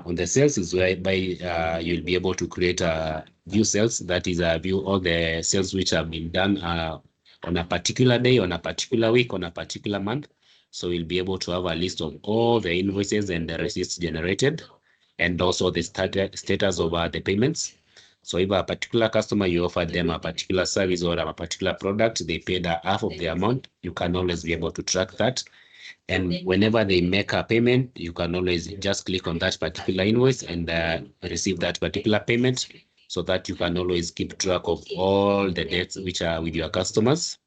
on the sales is whereby you'll be able to create a view sales, that is view all the sales which have been done on a particular day, on a particular week, on a particular month. So you'll be able to have a list of all the invoices and the receipts generated, and also the status of the payments. So if a particular customer, you offered them a particular service or a particular product, they paid half of the amount, you can always be able to track that. And whenever they make a payment, you can always just click on that particular invoice and receive that particular payment, so that you can always keep track of all the dates which are with your customers.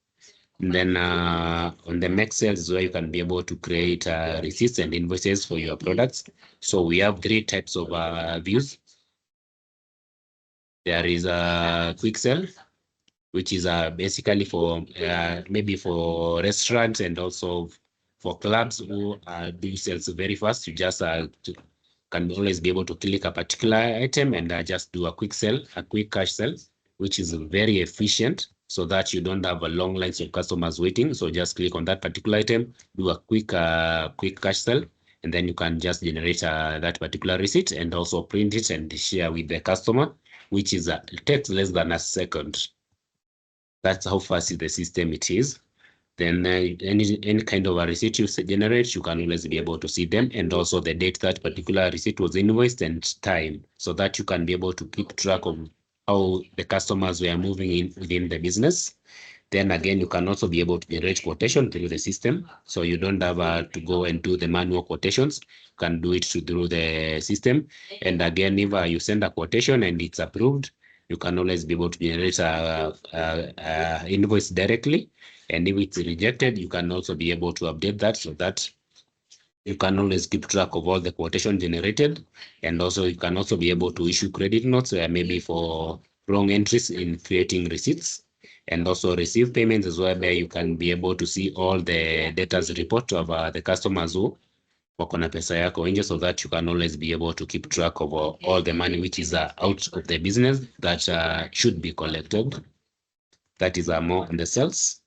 And then on the Make Sales is where you can be able to create receipts and invoices for your products. So we have 3 types of views. There is a quick sell, which is basically for maybe for restaurants and also for clubs who do sales very fast. You just can always be able to click a particular item and just do a quick sell, a quick cash sell, which is very efficient, so that you don't have a long lines of customers waiting. So just click on that particular item, do a quick cash sell, and then you can just generate that particular receipt and also print it and share with the customer, which is it takes less than a second. That's how fast the system it is. Then any kind of a receipt you generate, you can always be able to see them, and also the date that particular receipt was invoiced and time, so that you can be able to keep track of how the customers were moving in within the business. Then again, you can also be able to generate quotation through the system, so you don't have to go and do the manual quotations. You can do it through the system. And again, if you send a quotation and it's approved, you can always be able to generate a invoice directly. And if it's rejected, you can also be able to update that, so that you can always keep track of all the quotation generated. And also you can also be able to issue credit notes maybe for wrong entries in creating receipts, and also receive payments as well, where you can be able to see all the data's report of the customers who wako na pesa yako nje, so that you can always be able to keep track of all the money which is out of the business that should be collected. That is more on the sales.